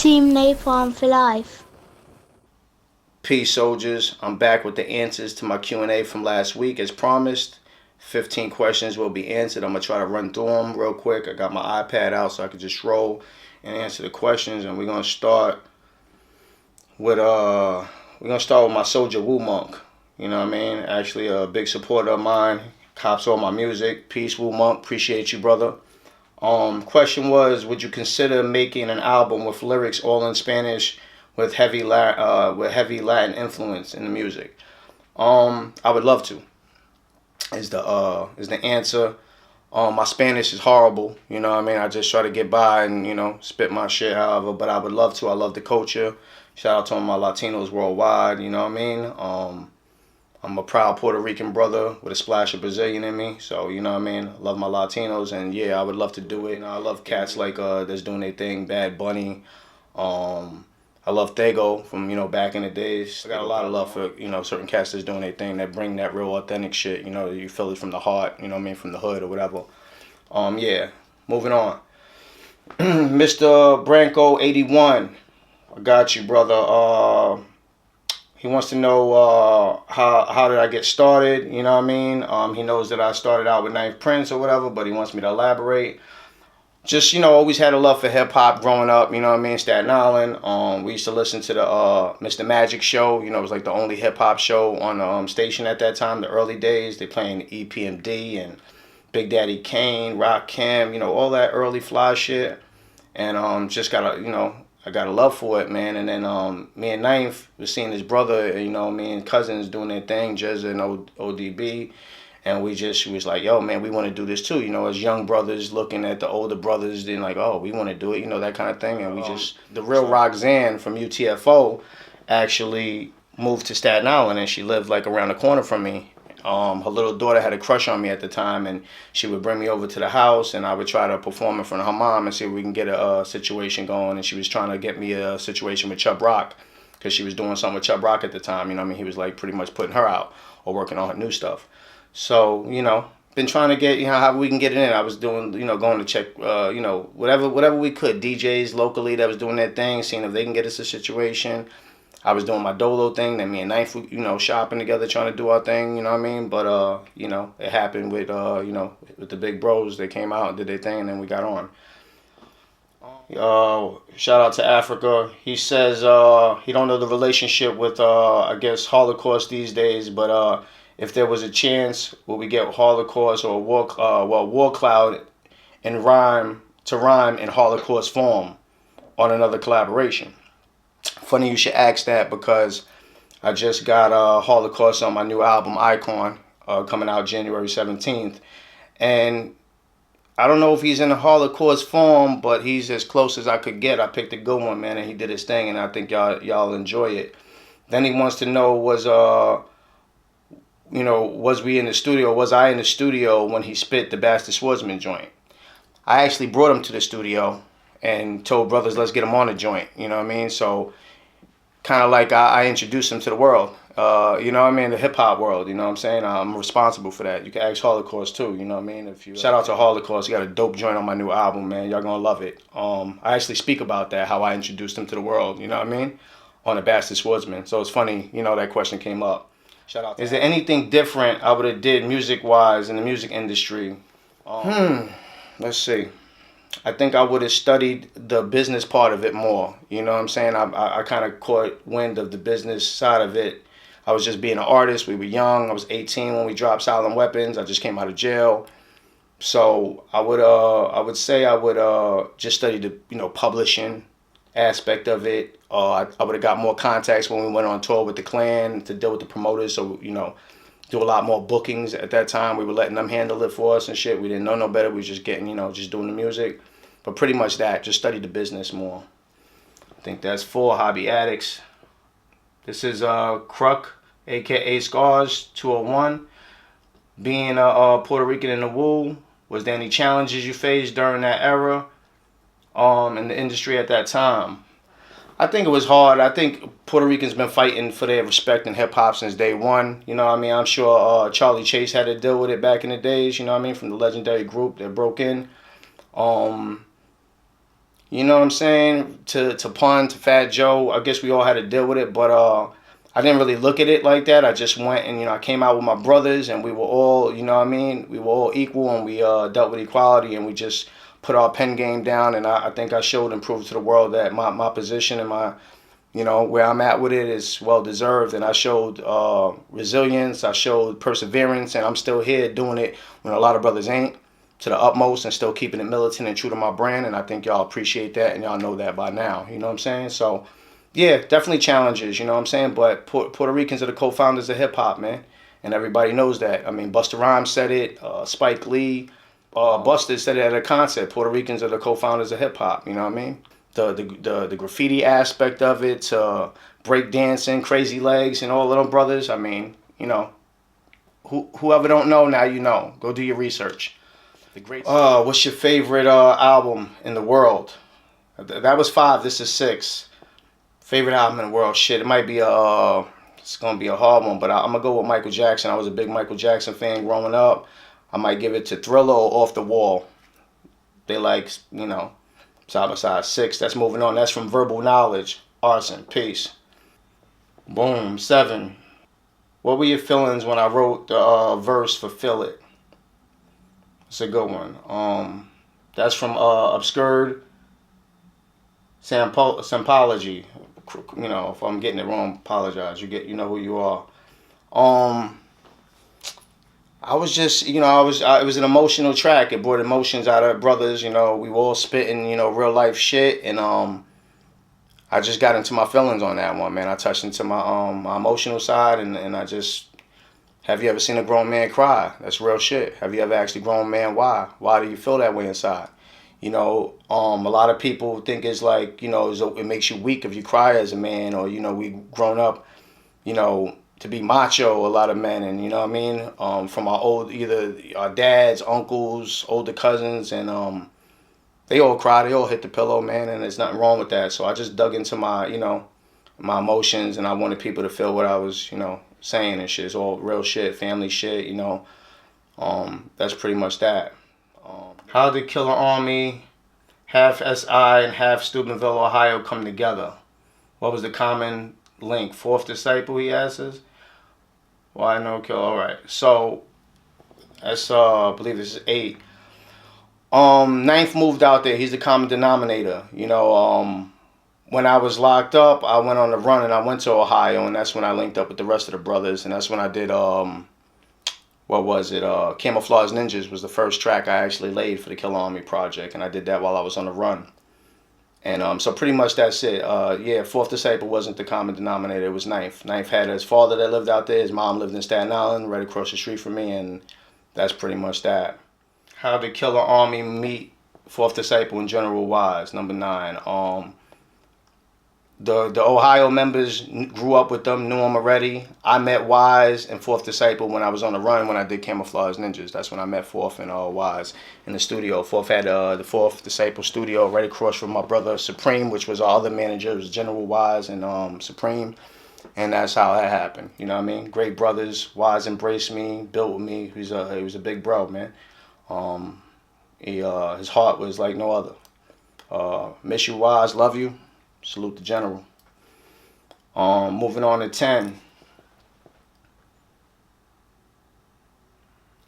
Team Napalm for life. Peace, soldiers. I'm back with the answers to my Q&A from last week as promised. 15 questions will be answered. I'm going to try to run through them real quick. I got my iPad out so I can just roll and answer the questions. And we're going to start with my soldier Woo Monk. You know what I mean? Actually a big supporter of mine. Cops all my music. Peace, Woo Monk. Appreciate you, brother. Question was, would you consider making an album with lyrics all in Spanish with heavy Latin influence in the music? I would love to. Is the answer. My Spanish is horrible. You know what I mean? I just try to get by and spit my shit, however. But I would love to. I love the culture. Shout out to all my Latinos worldwide. You know what I mean? I'm a proud Puerto Rican brother with a splash of Brazilian in me. So, you know what I mean? I love my Latinos, and yeah, I would love to do it. I love cats like that's doing their thing, Bad Bunny. I love Tego from, back in the days. I got a lot of love for, certain cats that's doing their thing, that bring that real authentic shit, you feel it from the heart, you know what I mean, from the hood or whatever. Yeah, moving on. Mr. Branco 81, I got you, brother. He wants to know how did I get started, you know what I mean? He knows that I started out with Ninth Prince or whatever, but he wants me to elaborate. Just, always had a love for hip-hop growing up, you know what I mean, Staten Island. We used to listen to the Mr. Magic show, it was like the only hip-hop show on the station at that time, the early days. They playing EPMD and Big Daddy Kane, Rakim, all that early fly shit. And just got a, I got a love for it, man. And then me and Ninth was seeing his brother, me and cousins doing their thing, Jezza and ODB. And we was like, yo, man, we want to do this too. As young brothers looking at the older brothers, then like, oh, we want to do it, that kind of thing. And the real Roxanne from UTFO actually moved to Staten Island, and she lived like around the corner from me. Her little daughter had a crush on me at the time, and she would bring me over to the house, and I would try to perform in front of her mom and see if we can get a situation going. And she was trying to get me a situation with Chubb Rock, because she was doing something with Chubb Rock at the time. He was like pretty much putting her out or working on her new stuff. So, been trying to get, how we can get it in. I was doing, going to check, whatever we could. DJs locally that was doing their thing, seeing if they can get us a situation. I was doing my Dolo thing. Then me and Knife, shopping together, trying to do our thing, you know what I mean? But, it happened with, with the big bros. They came out and did their thing, and then we got on. Shout out to Africa. He says he don't know the relationship with, I guess, Holocaust these days, but, if there was a chance, would we get Holocaust or War Cloud and rhyme in Holocaust form on another collaboration? Funny you should ask that, because I just got Holocaust on my new album I.C.O.N. Coming out January 17th, and I don't know if he's in a Holocaust form, but he's as close as I could get. I picked a good one, man, and he did his thing, and I think y'all enjoy it. Then he wants to know was we in the studio? Was I in the studio when he spit the Bastard Swordsman joint? I actually brought him to the studio and told brothers, let's get him on the joint. You know what I mean? So kind of like I introduced him to the world. You know what I mean? The hip hop world. You know what I'm saying? I'm responsible for that. You can ask Holocaust too. You know what I mean? Shout out to Holocaust. He got a dope joint on my new album, man. Y'all gonna love it. I actually speak about that, how I introduced him to the world. You know what I mean? On the Bastard Swordsman. So it's funny. That question came up. Shout out. Is there anything different I would have did music-wise in the music industry? Let's see. I think I would have studied the business part of it more. You know what I'm saying? I kind of caught wind of the business side of it. I was just being an artist. We were young. I was 18 when we dropped Silent Weapons. I just came out of jail. So I would say I would just study the publishing aspect of it. I would have got more contacts when we went on tour with the Clan to deal with the promoters. So, do a lot more bookings at that time. We were letting them handle it for us and shit. We didn't know no better. We was just getting, just doing the music. But pretty much that. Just study the business more. I think that's 4 Hobby Addicts. This is Kruk, a.k.a. Scars 201. Being a Puerto Rican in the Woo, was there any challenges you faced during that era in the industry at that time? I think it was hard. I think Puerto Ricans been fighting for their respect in hip-hop since day one. You know what I mean? I'm sure Charlie Chase had to deal with it back in the days, you know what I mean, from the legendary group that broke in. You know what I'm saying? To Pun, to Fat Joe. I guess we all had to deal with it, but I didn't really look at it like that. I just went and I came out with my brothers, and we were all, you know what I mean? We were all equal, and we dealt with equality, and we just put our pen game down. And I think I showed and proved to the world that my position and my where I'm at with it is well deserved, and I showed resilience, I showed perseverance, and I'm still here doing it when a lot of brothers ain't, to the utmost, and still keeping it militant and true to my brand. And I think y'all appreciate that, and y'all know that by now. You know what I'm saying? So, yeah, definitely challenges. You know what I'm saying? But Puerto Ricans are the co-founders of hip hop, man, and everybody knows that. I mean, Busta Rhymes said it, Spike Lee, Busta said it at a concert. Puerto Ricans are the co-founders of hip hop. You know what I mean? The graffiti aspect of it, break dancing, Crazy Legs, and all of them brothers. I mean, whoever don't know, now you know. Go do your research. The great. What's your favorite album in the world? That was 5. This is 6. Favorite album in the world? Shit, it might be it's gonna be a hard one, but I'm gonna go with Michael Jackson. I was a big Michael Jackson fan growing up. I might give it to Thriller or Off the Wall. They like, side by side. 6. That's moving on. That's from Verbal Knowledge. Arson. Peace. Boom. 7. What were your feelings when I wrote the verse for Feel It? It's a good one. That's from Obscured Sampology. If I'm getting it wrong, apologize. You know who you are. I was just, it was an emotional track. It brought emotions out of brothers. We were all spitting, real life shit, and I just got into my feelings on that one, man. I touched into my emotional side, and I just. Have you ever seen a grown man cry? That's real shit. Have you ever asked a grown man why? Why do you feel that way inside? A lot of people think it's like, it makes you weak if you cry as a man, or, we grown up, to be macho, a lot of men, and, you know what I mean? From either our dads, uncles, older cousins, and they all cry, they all hit the pillow, man, and there's nothing wrong with that. So I just dug into my, my emotions, and I wanted people to feel what I was, saying and shit. It's all real shit, family shit, That's pretty much that. How did Killer Army, half SI and half Steubenville, Ohio come together? What was the common link? Fourth disciple, he asks. Why no Killer? Alright. So that's I believe this is 8. Ninth moved out there. He's the common denominator. When I was locked up, I went on the run and I went to Ohio, and that's when I linked up with the rest of the brothers, and that's when I did what was it? Camouflage Ninjas was the first track I actually laid for the Killer Army project, and I did that while I was on the run. And so pretty much that's it. Fourth disciple wasn't the common denominator. It was Ninth. Ninth had his father that lived out there. His mom lived in Staten Island, right across the street from me, and that's pretty much that. How did Killer Army meet Fourth disciple and General Wise? Number 9. The Ohio members grew up with them, knew them already. I met Wise and Fourth Disciple when I was on the run when I did Camouflage Ninjas. That's when I met Fourth and Wise in the studio. Fourth had the Fourth Disciple studio right across from my brother Supreme, which was our other manager. It was General Wise and Supreme. And that's how that happened. You know what I mean? Great brothers. Wise embraced me, built with me. He was a big bro, man. His heart was like no other. Miss you, Wise. Love you. Salute the general. Moving on to 10.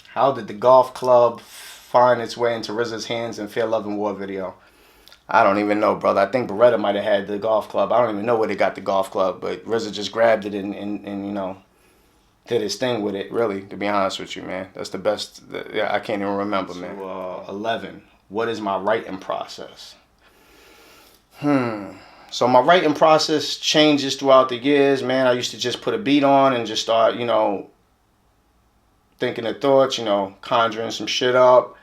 How did the golf club find its way into RZA's hands in Fear, Love, and War video? I don't even know, brother. I think Beretta might have had the golf club. I don't even know where they got the golf club, but RZA just grabbed it and did his thing with it, really, to be honest with you, man. That's the best. I can't even remember, man. 11. What is my writing process? So my writing process changes throughout the years, man. I used to just put a beat on and just start, thinking of thoughts, conjuring some shit up.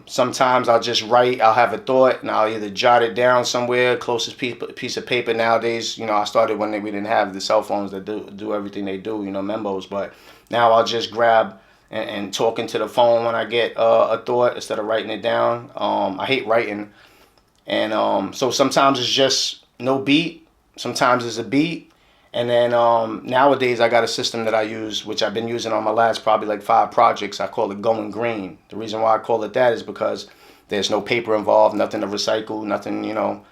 Sometimes I'll just write. I'll have a thought and I'll either jot it down somewhere, closest piece of paper. Nowadays, I started when we didn't have the cell phones that do everything they do, memos. But now I'll just grab and talk into the phone when I get a thought instead of writing it down. I hate writing. And so sometimes it's just no beat. Sometimes it's a beat. And then nowadays I got a system that I use, which I've been using on my last probably like 5 projects. I call it Going Green. The reason why I call it that is because There's no paper involved, nothing to recycle, nothing, you know.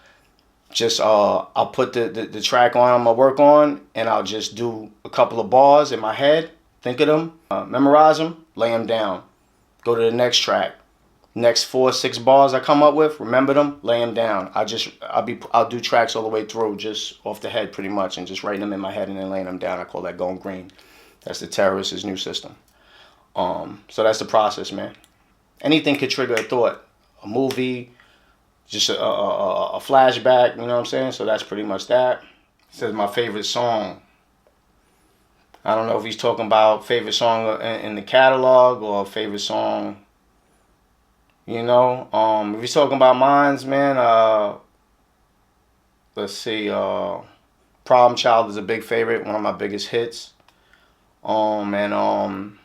Just I'll put the track on I'm gonna work on, and I'll just do a couple of bars in my head, think of them, memorize them, lay them down, go to the next track. Next 4 or 6 bars I come up with, remember them, lay them down. I'll do tracks all the way through, just off the head pretty much, and just writing them in my head and then laying them down. I call that going green. That's the terrorist's new system. So that's the process, man. Anything could trigger a thought, a movie, just a flashback. You know what I'm saying? So that's pretty much that. It says my favorite song. I don't know if he's talking about favorite song in the catalog or favorite song. You know, if he's talking about mines, man, let's see, Problem Child is a big favorite, one of my biggest hits. And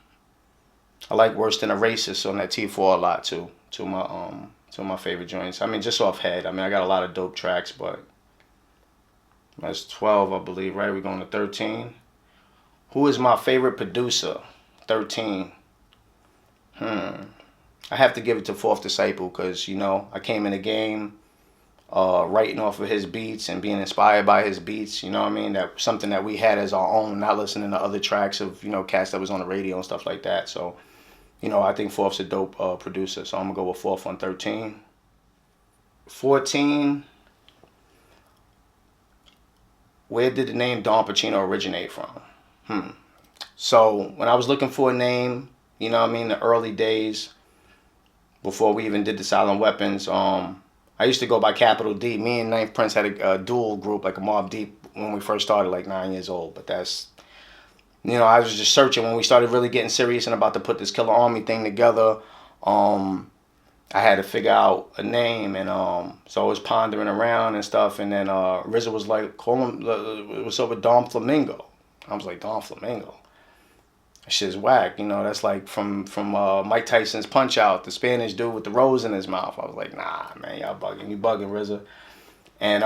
I like Worse Than a Racist on that T4 a lot too. Two of my favorite joints. I mean, just off head. I mean, I got a lot of dope tracks, but that's 12, I believe, right? We're going to 13. Who is my favorite producer? 13. I have to give it to Fourth Disciple because, you know, I came in the game writing off of his beats and being inspired by his beats, you know what I mean? That something that we had as our own, not listening to other tracks of, you know, cats that was on the radio and stuff like that. So, you know, I think Fourth's a dope producer, so I'm going to go with Fourth on 13. 14, where did the name Don Pachino originate from? So, when I was looking for a name, you know what I mean, the early days, before we even did the Silent Weapons, I used to go by Capital D. Me and Ninth Prince had a dual group, like a Mobb Deep, when we first started, like 9 years old. But that's, you know, I was just searching when we started really getting serious and about to put this Killer Army thing together. I had to figure out a name, and so I was pondering around and stuff. And then RZA was like, "Call him, what's up with Dom Flamingo?" I was like, "Dom Flamingo? That shit's whack, you know, that's like from Mike Tyson's Punch Out, the Spanish dude with the rose in his mouth." I was like, "Nah, man, y'all bugging, you bugging, RZA." And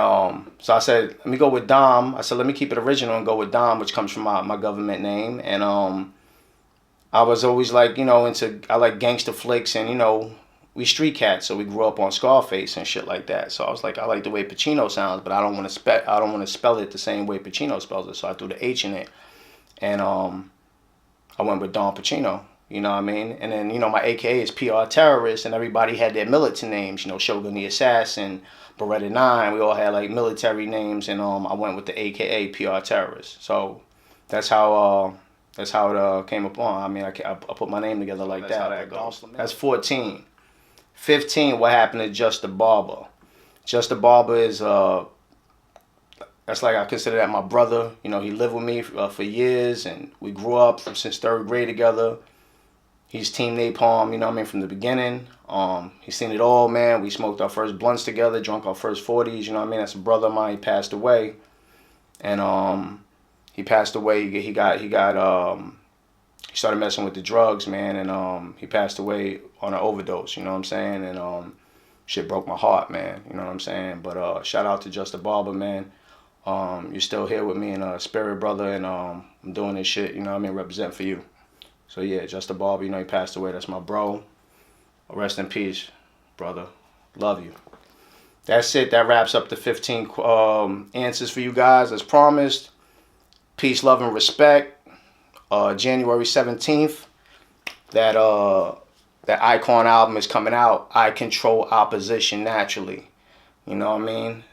so I said, let me go with Dom. I said, let me keep it original and go with Dom, which comes from my government name. And I was always like, you know, I like gangster flicks, and, you know, we street cats, so we grew up on Scarface and shit like that. So I was like, I like the way Pachino sounds, but I don't want to spell it the same way Pachino spells it. So I threw the H in it, and I went with Don Pachino, you know what I mean? And then, you know, my AKA is PR Terrorist, and everybody had their militant names, you know, Shogun the Assassin, Beretta 9, we all had like military names, and I went with the AKA PR Terrorist. So that's how it came upon. I mean, I put my name together like that. That goes. That's 14. 15, what happened to Just the Barber? Just the Barber is that's like, I consider that my brother. You know, he lived with me for years, and we grew up since 3rd grade together. He's Team Napalm, you know what I mean, from the beginning. He's seen it all, man. We smoked our first blunts together, drunk our first 40s, you know what I mean? That's a brother of mine. He passed away. And he passed away. He started messing with the drugs, man, and he passed away on an overdose, you know what I'm saying? And shit broke my heart, man, you know what I'm saying? But shout out to Just the Barber, man. You're still here with me in spirit, brother, and I'm doing this shit, you know what I mean, represent for you. So yeah, Just the Barber, you know, he passed away. That's my bro. Rest in peace, brother. Love you. That's it. That wraps up the 15 answers for you guys as promised. Peace, love, and respect. January 17th, that I.C.O.N album is coming out. I Control Opposition Naturally. You know what I mean?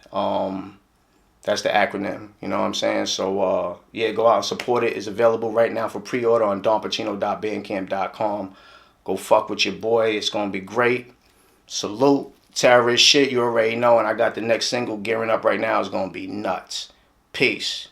That's the acronym, you know what I'm saying? So, yeah, go out and support it. It's available right now for pre-order on donpachino.bandcamp.com. Go fuck with your boy. It's going to be great. Salute. Terrorist shit, you already know. And I got the next single gearing up right now. It's going to be nuts. Peace.